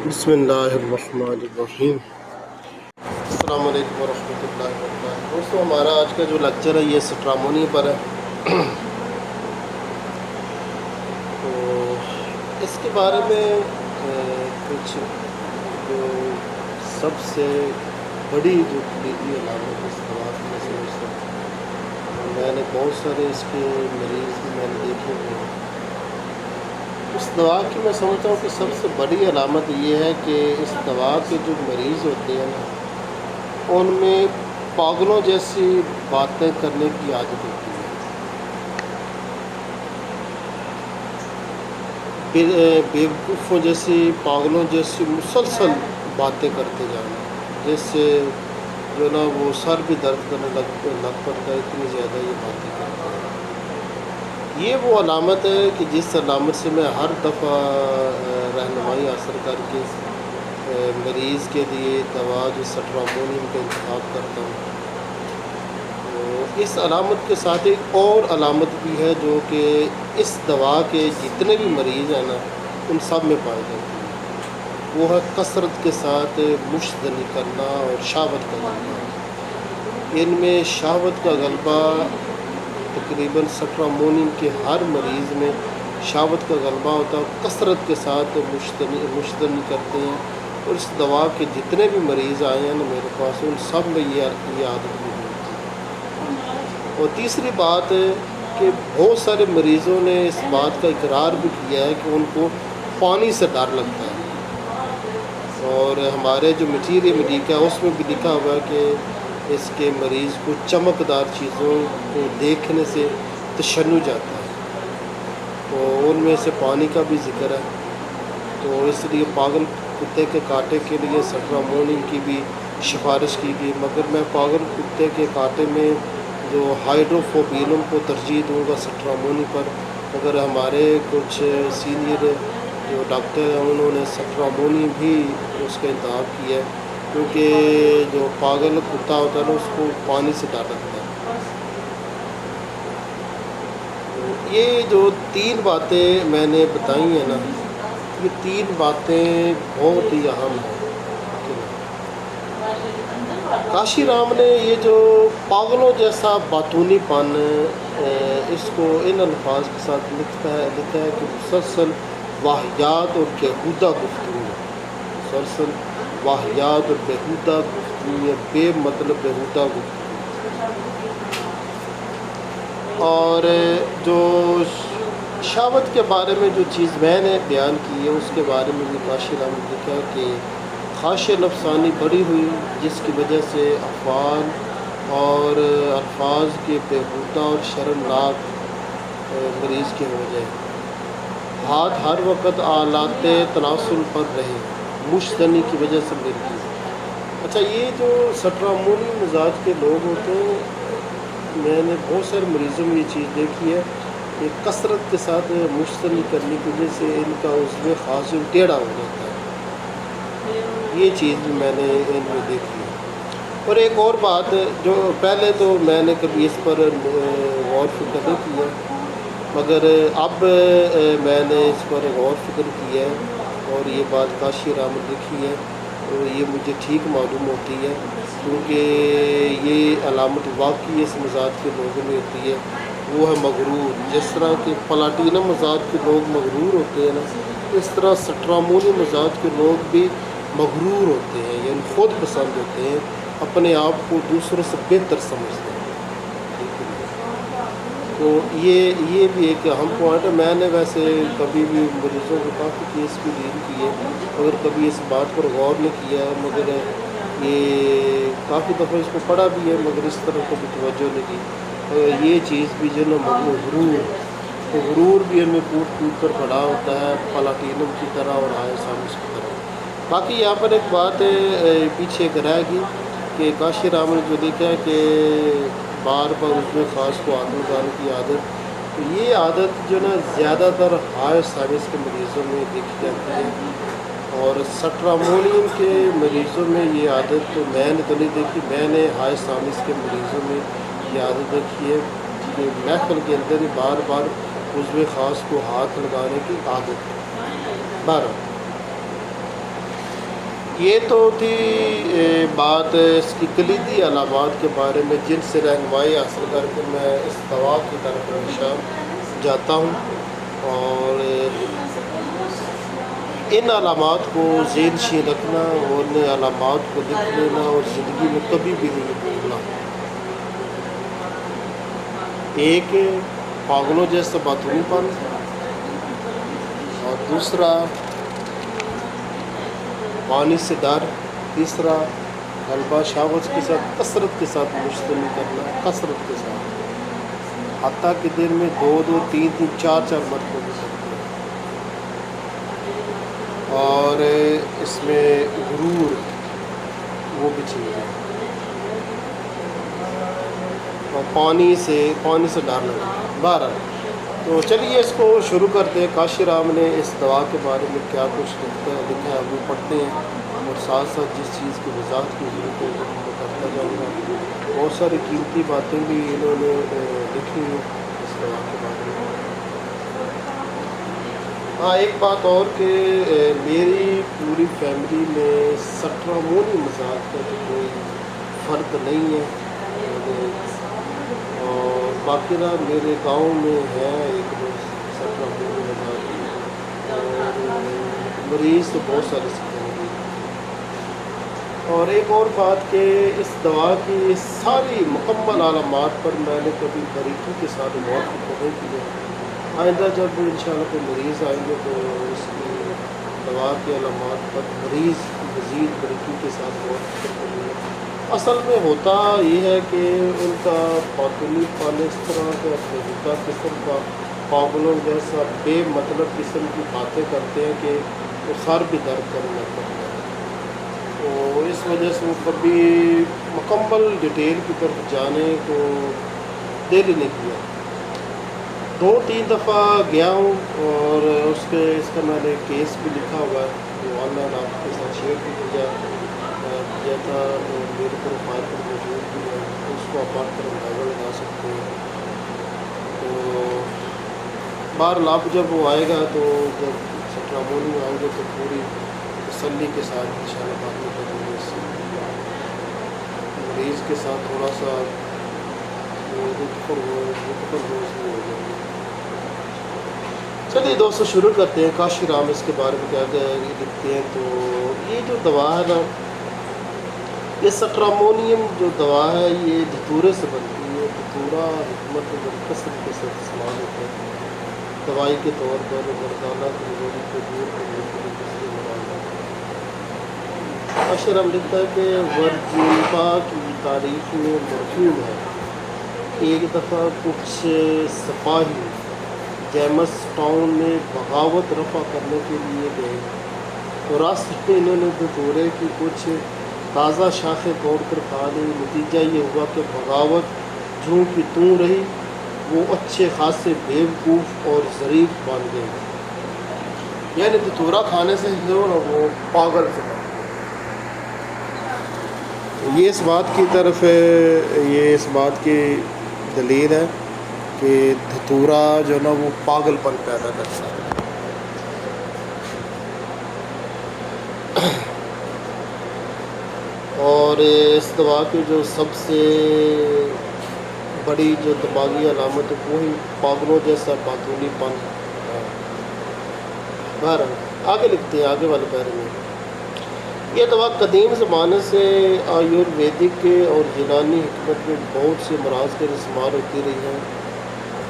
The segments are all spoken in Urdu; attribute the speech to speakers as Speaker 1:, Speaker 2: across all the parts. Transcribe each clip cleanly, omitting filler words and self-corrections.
Speaker 1: بسم اللہ الرحمن الرحیم۔ السلام علیکم ورحمۃ اللہ وبرکاتہ۔ دوستوں، ہمارا آج کا جو لیکچر ہے یہ سٹرامونی پر ہے۔ تو اس کے بارے میں کچھ جو سب سے بڑی جو کلیدی علامت اس دوا کی میں سمجھتا ہوں، میں نے بہت سارے اس کے مریض بھی میں نے دیکھے ہوئے ہیں۔ اس دوا کی میں سمجھتا ہوں کہ سب سے بڑی علامت یہ ہے کہ اس دوا کے جو مریض ہوتے ہیں نا، ان میں پاگلوں جیسی باتیں کرنے کی عادت ہوتی ہے، بیوقوفوں جیسی، پاگلوں جیسی مسلسل باتیں کرتے جانا، جس سے جو نا وہ سر بھی درد کرنے لگ پڑتا ہے، اتنی زیادہ یہ باتیں کرتے ہیں۔ یہ وہ علامت ہے کہ جس علامت سے میں ہر دفعہ رہنمائی حاصل کر کے مریض کے لیے دوا جو سٹرامونیم کا انتخاب کرتا ہوں۔ تو اس علامت کے ساتھ ایک اور علامت بھی ہے جو کہ اس دوا کے جتنے بھی مریض ہیں نا، ان سب میں پائی جاتی ہے، وہ ہے کثرت کے ساتھ مشتنی کرنا اور شہوت کا غلبہ۔ ان میں شہوت کا غلبہ تقریباً سٹرامونیم کے ہر مریض میں شہوت کا غلبہ ہوتا ہے، کثرت کے ساتھ مشتنی کرتے ہیں، اور اس دوا کے جتنے بھی مریض آئے ہیں نا میرے پاس، ان سب میں یہ عادت بھی ہوتی ہے۔ اور تیسری بات ہے کہ بہت سارے مریضوں نے اس بات کا اقرار بھی کیا ہے کہ ان کو پانی سے ڈر لگتا ہے، اور ہمارے جو مٹیریل میڈیکا ہے اس میں بھی لکھا ہوا ہے کہ اس کے مریض کو چمکدار چیزوں کو دیکھنے سے تشنج آتا ہے، تو ان میں سے پانی کا بھی ذکر ہے۔ تو اس لیے پاگل کتے کے کانٹے کے لیے سٹرامونیم کی بھی سفارش کی گئی، مگر میں پاگل کتے کے کانٹے میں جو ہائیڈروفوبینم کو ترجیح دوں گا سٹرامونی پر، مگر ہمارے کچھ سینئر جو ڈاکٹر ہیں انہوں نے سٹرامونی بھی اس کا انتخاب کیا ہے، کیونکہ جو پاگل کتا ہوتا ہے نا اس کو پانی سے ڈر لگتا ہے۔ تو یہ جو تین باتیں میں نے بتائی ہیں نا، یہ تین باتیں بہت ہی اہم ہیں۔ کاشی رام نے یہ جو پاگلوں جیسا باطونی پن اس کو ان الفاظ کے ساتھ لکھا ہے کہ مسلسل واہیات اور بیہودہ گفتگو، مسلسل واہیات اور بیہودہ گفتگو، بے مطلب بیہودہ گفتگو۔ اور جو شہوت کے بارے میں جو چیز میں نے بیان کی ہے اس کے بارے میں بھی کاشی رام نے لکھا کہ خواہش نفسانی بڑھی ہوئی، جس کی وجہ سے افعال اور الفاظ کے بیہودہ اور شرمناک مریض کے ہو جائے، ہاتھ ہر وقت آلات تناسل پر رہے، مشتنی کی وجہ سے ملتی۔ اچھا، یہ جو سٹرامونی مزاج کے لوگ ہوتے ہیں، میں نے بہت سارے مریضوں میں یہ چیز دیکھی ہے کہ کثرت کے ساتھ مشتنی کرنے کی وجہ سے ان کا عضو خاص ٹیڑھا ہو جاتا ہے، یہ چیز بھی میں نے ان میں دیکھی ہے۔ اور ایک اور بات جو پہلے تو میں نے کبھی اس پر غور فکر نہیں کیا، مگر اب میں نے اس پر غور فکر کیا ہے اور یہ بات کاشی رام نے لکھی ہے، تو یہ مجھے ٹھیک معلوم ہوتی ہے، کیونکہ یہ علامت واقعی اس مزاج کے لوگوں میں ہوتی ہے، وہ ہے مغرور۔ جس طرح کہ پلاٹینم مزاج کے لوگ مغرور ہوتے ہیں نا، اس طرح سٹرامونی مزاج کے لوگ بھی مغرور ہوتے ہیں، یعنی خود پسند ہوتے ہیں، اپنے آپ کو دوسروں سے بہتر سمجھتے ہیں۔ تو یہ بھی ایک اہم پوائنٹ ہے۔ میں نے ویسے کبھی بھی مریضوں کو کافی کیس بھی ڈیل کیے، مگر کبھی اس بات پر غور نہیں کیا، مگر یہ کافی دفعہ اس کو پڑھا بھی ہے، مگر اس طرح کبھی توجہ نہیں کی۔ یہ چیز بھی جو نا غرور بھی ہمیں ٹوٹ کر بڑا ہوتا ہے، پلاٹینم کی طرح اور آئے سامس کی طرح۔ باقی یہاں پر ایک بات پیچھے رہ گی کہ کاشی رام نے جو لکھا ہے کہ بار بار اس میں خاص کو ہاتھ لگانے کی عادت، تو یہ عادت جو نا زیادہ تر ہائر سائنس کے مریضوں میں دیکھی جاتی ہے، اور سٹرامونیم کے مریضوں میں یہ عادت تو میں نے تو نہیں دیکھی، میں نے ہائر سائنس کے مریضوں میں یہ عادت دیکھی ہے کہ محفل کے اندر ہی بار بار عضو خاص کو ہاتھ لگانے کی عادت۔ بارہ یہ تو تھی بات اس کی کلیدی علامات کے بارے میں جن سے رہنمائی حاصل کر کے میں اس دوا کی طرف ہمیشہ جاتا ہوں، اور ان علامات کو ذہن نشین رکھنا اور ان علامات کو لکھ لینا اور زندگی میں کبھی بھی نہیں بھولنا۔ ایک پاگلوں جیسا باطنی پن، اور دوسرا پانی سے ڈر، تیسرا غلبہ شہوت کے ساتھ کثرت کے ساتھ مشتمل کرنا، کثرت کے ساتھ، حتیٰ کہ دن میں 2 3 4 مرتبہ بھی سکتے ہیں، اور اس میں غرور وہ بھی چیز ہے، اور پانی سے ڈر لگا۔ بہرحال تو چلیے اس کو شروع کرتے ہیں۔ کاشی رام نے اس دوا کے بارے میں کیا کچھ لکھا ہے ابھی پڑھتے ہیں، اور ساتھ ساتھ جس چیز کی وضاحت کی ضرورت ہے وہ میں کرتا جاؤں گا۔ بہت ساری قیمتی باتیں بھی انہوں نے لکھی ہیں اس دوا کے بارے میں۔ ہاں ایک بات اور کہ میری پوری فیملی میں سٹرامونی مزاج کا تو کوئی فرق نہیں ہے، اور باقی رہا میرے گاؤں میں ہے ایک دو سٹرامونی مزاج کی، اور مریض تو بہت سارے سٹرامونی۔ اور ایک اور بات کہ اس دوا کی ساری مکمل علامات پر میں نے کبھی باریکی کے ساتھ غور نہیں کیا۔ آئندہ جب انشاءاللہ کوئی مریض آئیں گے تو اس کی دوا کی علامات پر مریض مزید باریکی کے ساتھ غور کریں گے۔ اصل میں ہوتا یہ ہے کہ ان کا باطنی پن اس طرح کا بےہودہ قسم کا پاگلوں جیسا بے مطلب قسم کی باتیں کرتے ہیں کہ وہ سر بھی درد کرنے لگتا ہے، تو اس وجہ سے وہ کبھی مکمل ڈیٹیل کی طرف جانے کو دل ہی نہیں کیا۔ 2 3 دفعہ گیا ہوں، اور اس کا میں نے کیس بھی لکھا ہوا ہے جو آن لائن آپ کے ساتھ شیئر بھی کیا تھا، اور میرے پروفائل پر موجود بھی ہے، اس کو آپ پڑھ کر اندازہ لگا سکتے ہیں۔ تو بہرحال اب جب وہ آئے گا تو جب سٹرامونی میں آئیں گے تو پوری تسلی کے ساتھ انشاءاللہ باتیں کریں گے، اس مریض کے ساتھ تھوڑا سا روز ہو جائے گی۔ چلیے دوستو شروع کرتے ہیں۔ کاشی رام اس کے بارے میں کیا لکھتے ہیں، تو یہ جو دوا ہے نا، یہ سٹرامونیم جو دوا ہے یہ دھتورے سے بنتی ہے۔ دھتورا حکمت میں بڑی کثرت کے ساتھ استعمال ہوتا ہے دوائی کے طور پر، مردانہ کمزوری کو دور کرنے کے لیے دوسرے مواد۔ کاشی رام لکھتا ہے کہ ورجینپا کی تاریخ میں مرفوع ہے، ایک دفعہ کچھ سپاہی جیمس ٹاؤن میں بغاوت رفع کرنے کے لیے گئے، تو راستے میں انہوں نے دھتورے کی کچھ تازہ شاخیں توڑ کر کھا لی۔ نتیجہ یہ ہوا کہ بغاوت جوں کی توں رہی، وہ اچھے خاصے بیوقوف اور ظریف بن گئے، یعنی دھتورا کھانے سے جو نا وہ پاگل سے بن گئے۔ یہ اس بات کی دلیل ہے کہ دھتورا جو نا وہ پاگل پن پیدا کرتا ہے۔ اور اس دوا کی جو سب سے بڑی جو دماغی علامت ہے وہی پاگلوں جیسا باطنی پن ہے۔ بہرحال آگے لکھتے ہیں، آگے والے پیرے میں، یہ دوا قدیم زمانے سے آیورویدک اور یونانی حکمت میں بہت سے امراض کے استعمال ہوتی رہی ہے،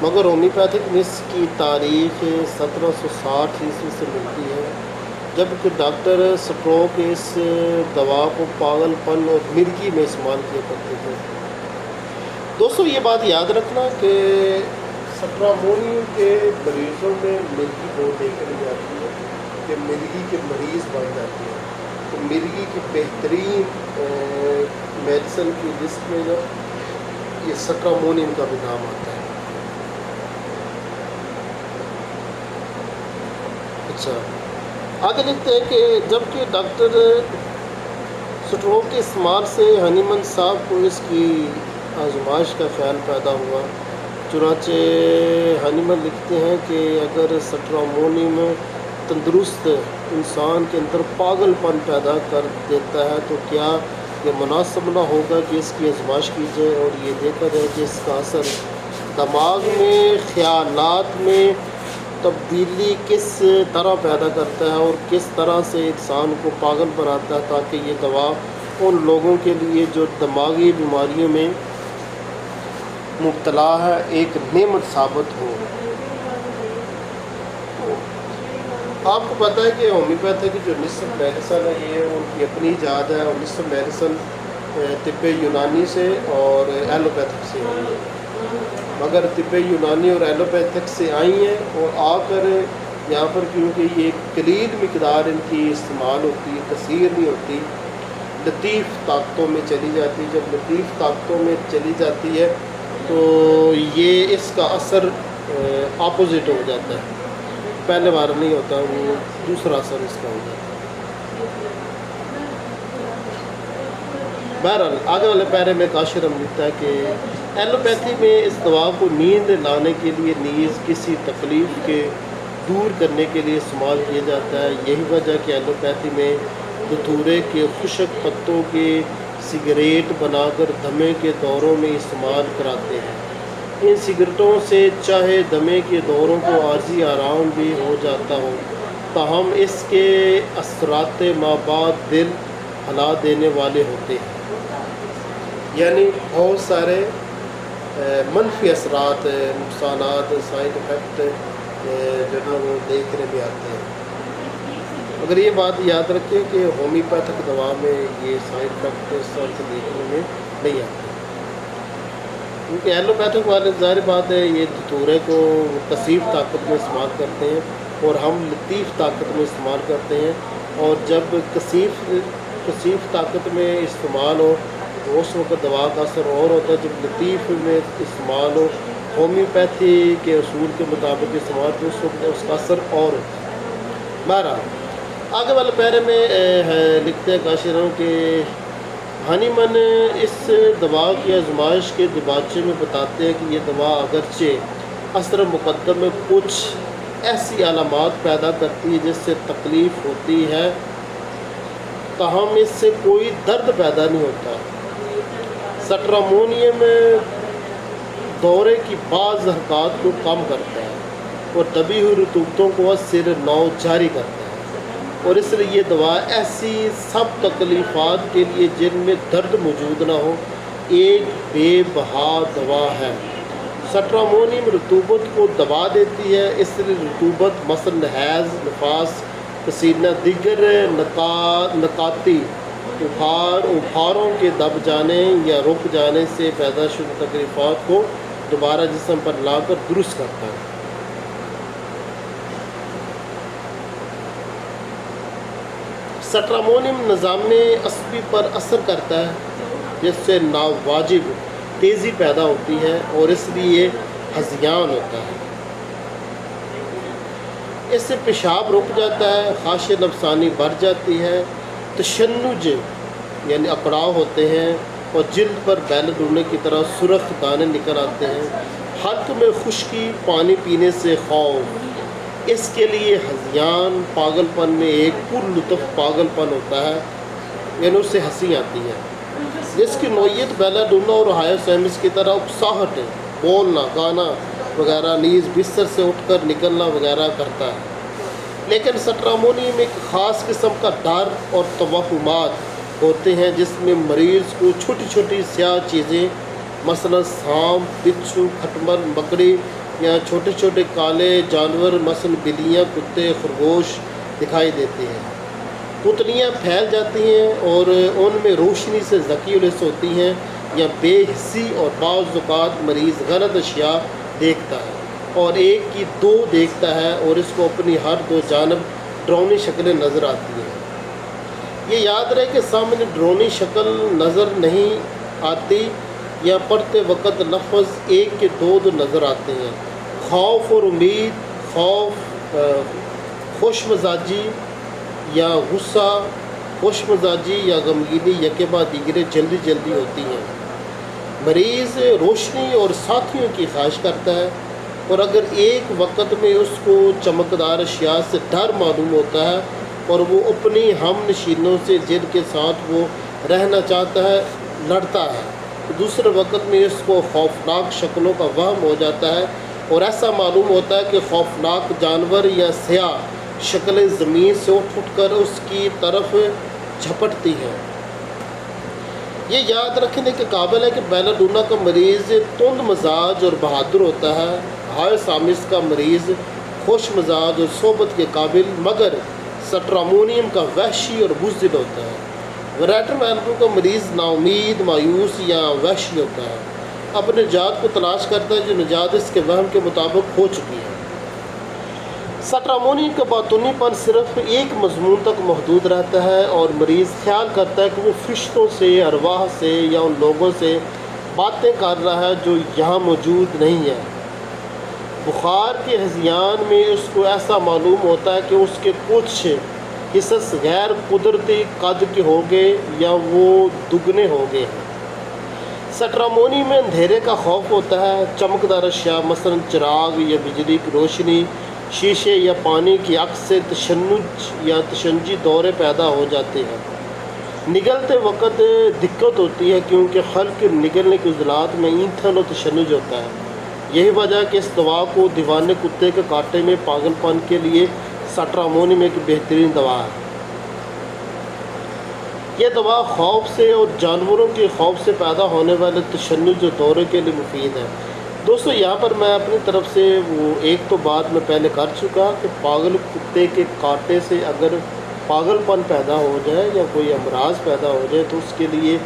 Speaker 1: مگر ہومیوپیتھک نس کی تاریخ 1760 عیسوی سے ملتی ہے، جبکہ ڈاکٹر سٹروک اس دوا کو پاگل پن اور مرگی میں استعمال کیا کرتے تھے۔ دوستو یہ بات یاد رکھنا کہ سٹرامونی کے مریضوں میں مرگی بہت دیکھنے جاتی ہے کہ مرگی کے مریض بن جاتے ہیں، تو مرگی کی بہترین میڈیسن کی لسٹ میں جو یہ سٹرامونیم کا بھی نام آتا ہے۔ اچھا آگے لکھتے ہیں کہ جبکہ ڈاکٹر سٹروک کے استعمال سے ہنیمن صاحب کو اس کی آزمائش کا خیال پیدا ہوا، چنانچہ ہنیمن لکھتے ہیں کہ اگر سٹرامونیم تندرست انسان کے اندر پاگل پن پیدا کر دیتا ہے، تو کیا یہ مناسب نہ ہوگا کہ اس کی آزمائش کی جائے اور یہ دیکھا جائے کہ اس کا اثر دماغ میں، خیالات میں تبدیلی کس طرح پیدا کرتا ہے اور کس طرح سے انسان کو پاگل بناتا ہے، تاکہ یہ دوا ان لوگوں کے لیے جو دماغی بیماریوں میں مبتلا ہے ایک نعمت ثابت ہو۔ آپ کو پتہ ہے کہ ہومیوپیتھی کی جو نسب میڈیسن ہے یہ ان کی اپنی ایجاد ہے، اور نسب میڈیسن طب یونانی سے اور ایلوپیتھک سے آئی ہے، مگر طب یونانی اور ایلوپیتھک سے آئی ہیں اور آ کر یہاں پر کیونکہ یہ قلیل مقدار ان کی استعمال ہوتی ہے، کثیر نہیں ہوتی، لطیف طاقتوں میں چلی جاتی ہے۔ جب لطیف طاقتوں میں چلی جاتی ہے تو یہ اس کا اثر اپوزٹ ہو جاتا ہے، پہلے بار نہیں ہوتا، وہ دوسرا اثر اس کا ہوتا ہے۔ بہرحال آگے والے پیرے میں کاشرم لکھتا ہے کہ ایلوپیتھی میں اس دوا کو نیند لانے کے لیے نیز کسی تکلیف کے دور کرنے کے لیے استعمال کیا جاتا ہے۔ یہی وجہ کہ ایلوپیتھی میں دھتورے کے خشک پتوں کے سگریٹ بنا کر دمے کے دوروں میں استعمال کراتے ہیں۔ ان سگریٹوں سے چاہے دمے کے دوروں کو عارضی آرام بھی ہو جاتا ہو، تاہم اس کے اثرات مابعد دل ہلا دینے والے ہوتے ہیں، یعنی بہت سارے منفی اثرات، نقصانات، سائڈ افیکٹ جو ہے وہ دیکھنے میں آتے ہیں۔ مگر یہ بات یاد رکھیں کہ ہومیوپیتھک دوا میں یہ سائڈ افیکٹ اس طرح سے دیکھنے میں نہیں آتے، کیونکہ ایلوپیتھک والے ظاہر بات ہے یہ دھتورے کو کثیف طاقت میں استعمال کرتے ہیں اور ہم لطیف طاقت میں استعمال کرتے ہیں، اور جب کثیف طاقت میں استعمال ہو تو اس وقت دوا کا اثر اور ہوتا ہے، جب لطیف میں استعمال ہو ہومیوپیتھی کے اصول کے مطابق استعمال تو اس وقت اس کا اثر اور ہوتا ہے۔ بہرحال آگے والے پیرے میں لکھتے ہیں کاشروں کہ ہانیمن اس دوا کی آزمائش کے دباچے میں بتاتے ہیں کہ یہ دوا اگرچہ اثر مقدم میں کچھ ایسی علامات پیدا کرتی ہے جس سے تکلیف ہوتی ہے، تاہم اس سے کوئی درد پیدا نہیں ہوتا۔ سٹرامونیم دورے کی بعض حرکات کو کم کرتا ہے اور دبی ہوئی رطوبتوں کو سر نو جاری کرتا ہے، اور اس لیے یہ دوا ایسی سب تکلیفات کے لیے جن میں درد موجود نہ ہو ایک بے بہا دوا ہے۔ سٹرامونیم رطوبت کو دبا دیتی ہے، اس لیے رطوبت مثلاً حیض، نفاس، پسینہ، دیگر نکاتی ابھاروں کے دب جانے یا رک جانے سے پیدا شدہ تکلیفات کو دوبارہ جسم پر لا کر درست کرتا ہے۔ سٹرامونیم نظام عصبی پر اثر کرتا ہے جس سے ناواجب تیزی پیدا ہوتی ہے اور اس لیے ہذیان ہوتا ہے، اس سے پیشاب رک جاتا ہے، خواص نفسانی بڑھ جاتی ہے، تشنج یعنی اکڑاؤ ہوتے ہیں اور جلد پر بیلٹ اڑنے کی طرح سرخ دانے نکل آتے ہیں، حلق میں خشکی، پانی پینے سے خوف، اس کے لیے ہذیان، پاگل پن میں ایک پر لطف پاگل پن ہوتا ہے، یعنی اس سے ہنسی آتی ہے، جس کی نوعیت بیلا ڈونا اور ہائیوسیمس کی طرح اکساہٹ، بولنا، گانا وغیرہ نیز بستر سے اٹھ کر نکلنا وغیرہ کرتا ہے۔ لیکن سٹرامونیم ایک خاص قسم کا ڈر اور توہمات ہوتے ہیں جس میں مریض کو چھوٹی چھوٹی سیاہ چیزیں مثلا سانپ، بچھو، کھٹمل، مکڑی یا چھوٹے چھوٹے کالے جانور مثلا بلیاں، کتے، خرگوش دکھائی دیتے ہیں، پتلیاں پھیل جاتی ہیں اور ان میں روشنی سے ذکی الحس ہوتی ہیں یا بے حسی، اور بعض اوقات مریض غلط اشیاء دیکھتا ہے اور ایک کی دو دیکھتا ہے اور اس کو اپنی ہر دو جانب ڈرونی شکلیں نظر آتی ہیں۔ یہ یاد رہے کہ سامنے ڈرونی شکل نظر نہیں آتی یا پڑھتے وقت لفظ ایک کے دو نظر آتے ہیں۔ خوف اور امید، خوف خوش مزاجی یا غصہ، خوش مزاجی یا غمگینی یکے بعد دیگرے جلدی جلدی ہوتی ہیں۔ مریض روشنی اور ساتھیوں کی خواہش کرتا ہے، اور اگر ایک وقت میں اس کو چمکدار اشیاء سے ڈر معلوم ہوتا ہے اور وہ اپنی ہم نشینوں سے جن کے ساتھ وہ رہنا چاہتا ہے لڑتا ہے، تو دوسرے وقت میں اس کو خوفناک شکلوں کا وہم ہو جاتا ہے اور ایسا معلوم ہوتا ہے کہ خوفناک جانور یا سیاہ شکلیں زمین سے اٹھ کر اس کی طرف جھپٹتی ہیں۔ یہ یاد رکھنے کے قابل ہے کہ بیلا ڈونا کا مریض تند مزاج اور بہادر ہوتا ہے، ہائے سامس کا مریض خوش مزاج اور صحبت کے قابل، مگر سٹرامونیم کا وحشی اور بزدل ہوتا ہے۔ وریٹر مینکو کا مریض نا امید، مایوس یا وحشی ہوتا ہے، اپنے نجات کو تلاش کرتا ہے جو نجات اس کے وہم کے مطابق ہو چکی ہے۔ سٹرامونیم کا باطنی پن صرف ایک مضمون تک محدود رہتا ہے اور مریض خیال کرتا ہے کہ وہ فرشتوں سے، ارواح سے یا ان لوگوں سے باتیں کر رہا ہے جو یہاں موجود نہیں ہیں۔ بخار کے ہذیان میں اس کو ایسا معلوم ہوتا ہے کہ اس کے کچھ حصص غیر قدرتی قد کے ہو گئے یا وہ دگنے ہو گئے ہیں۔ سٹرامونی میں اندھیرے کا خوف ہوتا ہے، چمکدار اشیاء مثلا چراغ یا بجلی کی روشنی، شیشے یا پانی کی عکس سے تشنج یا تشنجی دورے پیدا ہو جاتے ہیں۔ نگلتے وقت دقت ہوتی ہے کیونکہ خلق کے نگلنے کے عضلات میں ایندھن اور تشنج ہوتا ہے۔ یہی وجہ ہے کہ اس دوا کو دیوانے کتے کے کاٹے میں پاگل پن کے لیے سٹرامونیم ایک بہترین دوا ہے۔ یہ دوا خوف سے اور جانوروں کے خوف سے پیدا ہونے والے تشنج اور دورے کے لیے مفید ہے۔ دوستو یہاں پر میں اپنی طرف سے وہ ایک تو بات میں پہلے کر چکا کہ پاگل کتے کے کاٹے سے اگر پاگل پن پیدا ہو جائے یا کوئی امراض پیدا ہو جائے تو اس کے لیے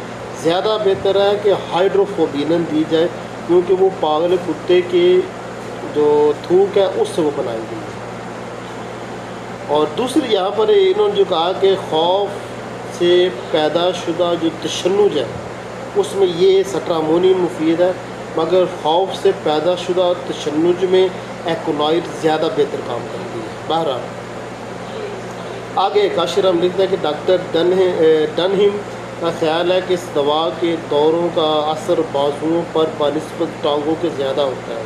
Speaker 1: زیادہ بہتر ہے کہ ہائیڈروفوبینن دی جائے، کیونکہ وہ پاگل کتے کے جو تھوک ہے اس سے وہ بنائی گئی ہے۔ اور دوسری یہاں پر انہوں نے جو کہا کہ خوف سے پیدا شدہ جو تشنج ہے اس میں یہ سٹرامونیم مفید ہے، مگر خوف سے پیدا شدہ تشنج میں ایکونائٹ زیادہ بہتر کام کرتی ہے۔ بہرحال آگے کاشرم لکھتا ہے کہ ڈاکٹر ڈنہم کا خیال ہے کہ اس دوا کے دوروں کا اثر بازوؤں پر بنسبت ٹانگوں کے زیادہ ہوتا ہے۔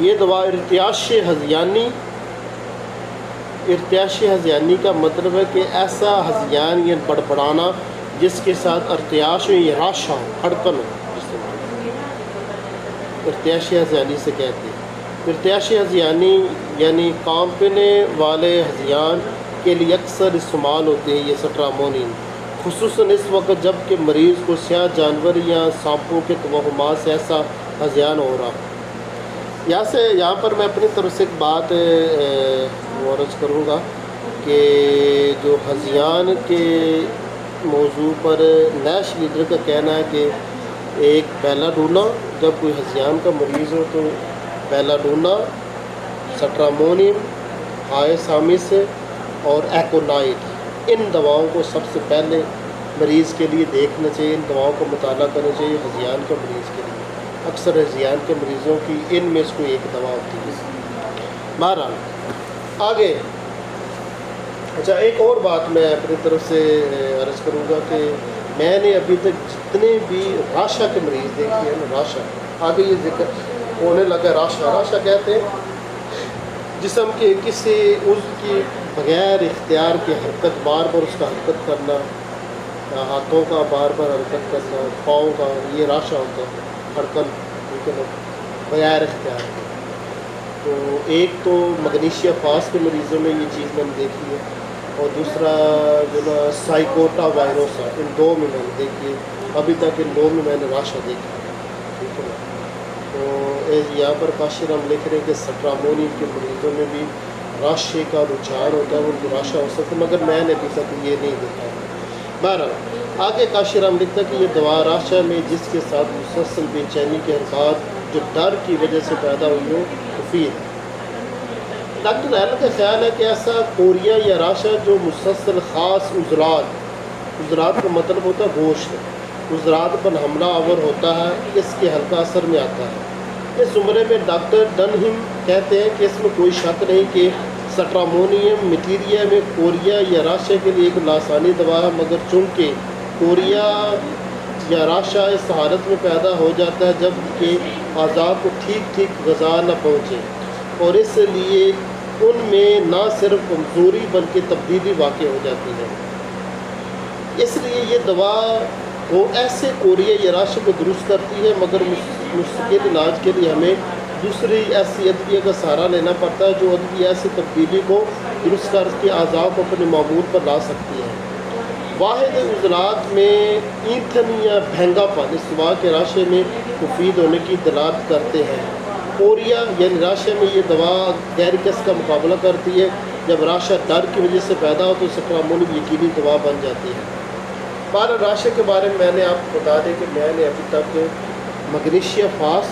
Speaker 1: یہ دوا ارتعاشِ ہذیانی کا مطلب ہے کہ ایسا ہذیان یا بڑبڑانا جس کے ساتھ ارتعاش ہو یا راشا ہو، ہڑکن ہو، ارتعاشِ ہذیانی سے کہتے ہیں۔ ارتعاشِ ہذیانی یعنی کانپنے والے ہذیان کے لیے اکثر استعمال ہوتے ہیں یہ سٹرامونیم، خصوصاً اس وقت جب کہ مریض کو سیاہ جانور یا سانپوں کے توہمات سے ایسا ہذیان ہو رہا۔ یہاں پر میں اپنی طرف سے ایک بات عرض کروں گا کہ جو ہذیان کے موضوع پر نیش لیڈر کا کہنا ہے کہ ایک بیلا ڈونا، جب کوئی ہذیان کا مریض ہو تو بیلا ڈونا، سٹرامونیم، ہائے سامس اور ایکونائٹ، ان دواؤں کو سب سے پہلے مریض کے لیے دیکھنا چاہیے، ان دواؤں کو مطالعہ کرنا چاہیے ہذیان کے مریض کے لیے۔ اکثر ہذیان کے مریضوں کی ان میں سے کوئی ایک دوا ہوتی ہے۔ بہرحال آگے اچھا ایک اور بات میں اپنی طرف سے عرض کروں گا کہ میں نے ابھی تک جتنے بھی راشا کے مریض دیکھے ہیں نا، راشا آگے یہ ذکر ہونے لگا، راشا کہتے ہیں جسم کے کسی عضو کی بغیر اختیار کی حرکت، بار بار اس کا حرکت کرنا، ہاتھوں کا بار بار حرکت کرنا، پاؤں کا، یہ راشا ہوتا ہے، حرکت بغیر اختیار کی۔ تو ایک تو مگنیشیا فاس کے مریضوں میں یہ چیز میں نے دیکھی ہے، اور دوسرا جو نا سائیکوٹا وائروسا، ان دو میں نے دیکھی ہے، ابھی تک ان دو میں نے راشا دیکھی ہے، ٹھیک ہے نا۔ تو یہاں پر کاشر ہم لکھ رہے ہیں کہ سٹرامونیم کے مریضوں میں بھی راشے کا رجحان ہوتا ہے، وہ ان کو راشا ہو سکتا ہے، مگر میں نے ابھی تک یہ نہیں دیکھا ہے۔ بہرحال آگے کاشر ہم لکھتا ہے کہ یہ دوا راشا میں جس کے ساتھ مسلسل بے چینی کے حرکات جو ڈر کی وجہ سے پیدا ہوئی ہو مفید ہے۔ ڈاکٹر ایل کا خیال ہے کہ ایسا کوریا یا راشا جو مسلسل خاص عضلات کا مطلب ہوتا ہے گوشت، عضلات پر حملہ آور ہوتا ہے، اس کے ہلکا اثر میں آتا ہے۔ اس زمرے میں ڈاکٹر ڈنہم کہتے ہیں کہ اس میں کوئی شک نہیں کہ سٹرامونیم مٹیریا میں کوریا یا راشا کے لیے ایک لاسانی دوا ہے، مگر چونکہ کوریا یا راشا اس حالت میں پیدا ہو جاتا ہے جب کہ اعضاء کو ٹھیک غذا نہ پہنچے اور اس لیے ان میں نہ صرف کمزوری بلکہ تبدیلی واقع ہو جاتی ہے۔ اس لیے یہ دوا وہ ایسے کوریا یا راشے کو درست کرتی ہے، مگر مستقل علاج کے لیے ہمیں دوسری ایسی ادویہ کا سہارا لینا پڑتا ہے جو ادویہ ایسی تبدیلی کو درست کر کے اعضاء کو اپنے معمول پر لا سکتی ہے۔ واحد عضلات میں ایندھن یا بھینگا پن اس دوا کے راشے میں مفید ہونے کی دلالت کرتے ہیں۔ کوریا یعنی راشے میں یہ دوا گیریکس کا مقابلہ کرتی ہے۔ جب راشا ڈر کی وجہ سے پیدا ہو تو سٹرامونی یقینی دوا بن جاتی ہے۔ بارہ راشے کے بارے میں نے آپ کو بتا دیں کہ میں نے ابھی تک مگنیشیا فاس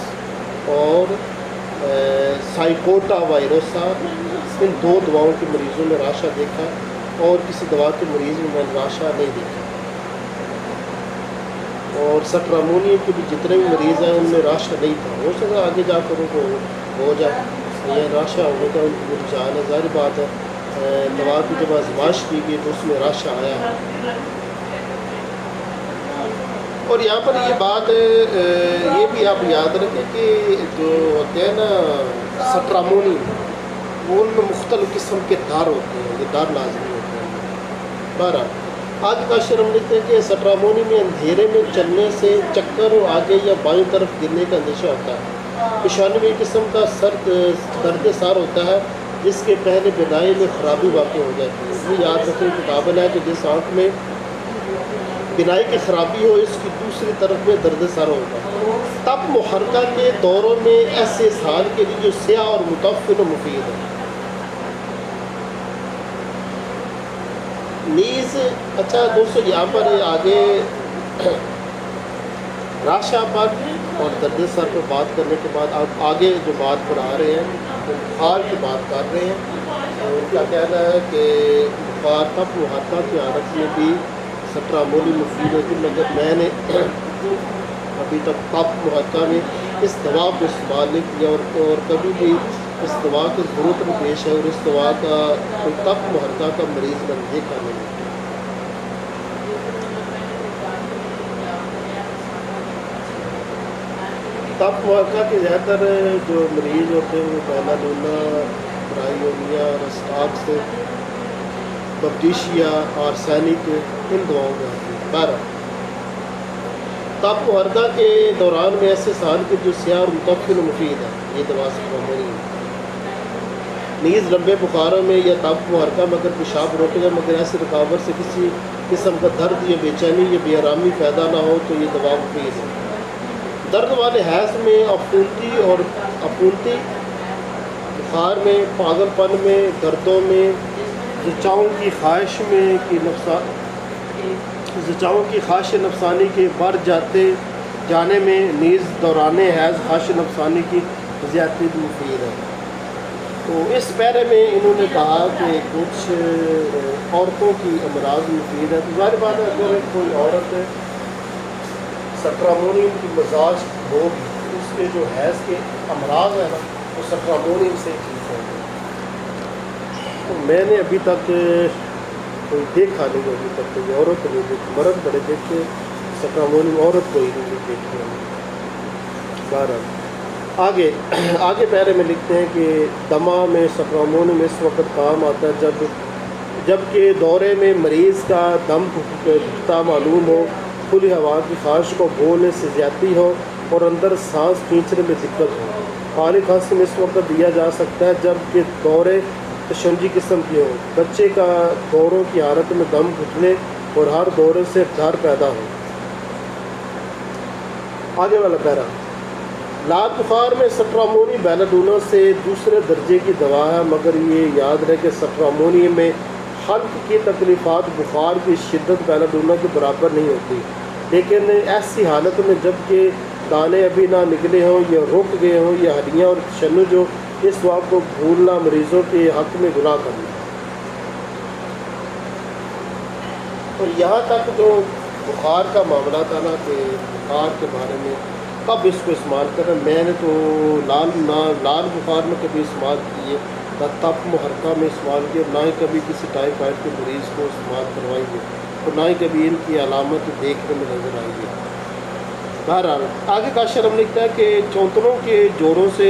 Speaker 1: اور سائیکوٹا وائروسا ان دو دواؤں کے مریضوں میں راشا دیکھا، اور کسی دوا کے مریض میں نے راشا نہیں دیکھا۔ اور سٹرامونی کے بھی جتنے بھی مریض ہیں ان میں راشا نہیں تھا، ہو سکتا آگے جا کر ان کو ہو جائے یہ راشا ہونے کا ان کی رجحان ہے۔ ظاہر بات ہے دوا کی جب آزمائش کی گئی تو اس میں راشا آیا ہے۔ اور یہاں پر یہ بات یہ بھی آپ یاد رکھیں کہ جو ہوتے ہیں نا سٹرامونی، وہ ان میں مختلف قسم کے دار ہوتے ہیں، یہ دار لازمی ہوتے ہیں۔ بہرحال آج کا شعر ہم لکھتے ہیں کہ سٹرامونی میں اندھیرے میں چلنے سے چکر و آگے یا بائیں طرف گرنے کا اندیشہ ہوتا ہے۔ پیشانی میں ایک قسم کا درد سار ہوتا ہے جس کے پہلے بدائی میں خرابی واقع ہو جاتی ہے۔ یہ یاد رکھیں کہ قابل ہے کہ جس آنکھ میں بینائی کی خرابی ہو اس کی دوسری طرف میں درد سر ہوگا۔ تب محرکہ کے دوروں میں ایسے اسہال کے لیے جو سیاہ اور متفن و مفید ہے۔ نیز اچھا دوستو یہاں پر آگے راشا پر اور درد سر پر بات کرنے کے بعد آپ آگے جو بات پر آ رہے ہیں وہ بخار کی بات کر رہے ہیں۔ ان کا کہنا ہے کہ بخار تب محرکہ کی حالت میں بھی سٹرامونی مفید ہوتی، مگر میں نے ابھی تک تپ محرکہ میں اس دوا کو استعمال نہیں کیا اور کبھی بھی اس دوا کی ضرورت بھی پیش ہے، اور اس دوا کا کوئی تپ محرکہ کا مریض میں نے دیکھا نہیں۔ تپ محرکہ کے زیادہ تر جو مریض ہوتے ہیں وہ بیلادونا، برائیونیا، رسٹاکس، بپٹیشیا، آرسینک ان دواؤں میں آتی ہے۔ بہرحال تپ محرکہ کے دوران میں ایسے سال کے جو سیاہ اور متفن و مفید ہے، یہ دوا سٹرامونی ہے۔ نیز لمبے بخاروں میں یا تپ محرکہ مگر پیشاب روکے گا، مگر ایسے رکاوٹ سے کسی قسم کا درد یا بے چینی یا بے آرامی پیدا نہ ہو تو یہ دوا مفید ہے۔ درد والے حیض میں، عفونتی بخار میں، پاگل پن میں، دردوں میں، زچاؤں کی خواہش نفسانی کے بڑھ جانے میں، نیز دوران حیض خواہش نفسانی کی زیادتی بھی مفید ہے۔ تو اس پیرے میں انہوں نے کہا کہ کچھ عورتوں کی امراض مفید ہے۔ تو ظاہر بات ہے اگر کوئی عورت سٹرامونی کی مزاج ہوگی تو اس کے جو حیض کے امراض ہیں نا وہ سٹرامونی سے ٹھیک ہوں گے۔ تو میں نے ابھی تک کوئی دیکھا نہیں، ابھی تک کوئی عورت نہیں دیکھی، مرد بڑے دیکھے، سٹرامونی میں عورت کوئی نہیں دیکھی۔ بہرحال آگے پیرے میں لکھتے ہیں کہ دمہ میں سٹرامونی میں اس وقت کام آتا ہے جب کہ دورے میں مریض کا دم گھٹتا معلوم ہو، کھلی ہوا کی خواہش کو بھولنے سے زیادتی ہو اور اندر سانس کھینچنے میں دقت ہو۔ خالی کھانسی میں اس وقت دیا جا سکتا ہے جب کہ دورے تشنجی قسم کی ہو، بچے کا دوروں کی حالت میں دم گھٹنے اور ہر دورے سے ڈر پیدا ہو۔ آگے والا پیرا، لال بخار میں سٹرامونی بیلاڈونا سے دوسرے درجے کی دوا ہے، مگر یہ یاد رہے کہ سٹرامونی میں حلق کی تکلیفات بخار کی شدت بیلاڈونا کے برابر نہیں ہوتی، لیکن ایسی حالت میں جب کہ دانے ابھی نہ نکلے ہوں یا رک گئے ہوں یا ہڈیاں اور تشنج ہو، اس دوا کو بھولنا مریضوں کے حق میں گناہ کرنا۔ اور یہاں تک جو بخار کا معاملہ تھا نا کہ بخار کے بارے میں کب اس کو استعمال کرنا، میں نے تو لال بخار میں کبھی استعمال کیے، نہ تپ محرکہ میں استعمال کیا، نہ ہی کبھی کسی ٹائیفائڈ کے مریض کو استعمال کروائی ہے، اور نہ ہی کبھی ان کی علامت دیکھنے میں نظر آئی ہے۔ بہرحال آگے کا شرم لکھتا ہے کہ چونتروں کے جوڑوں سے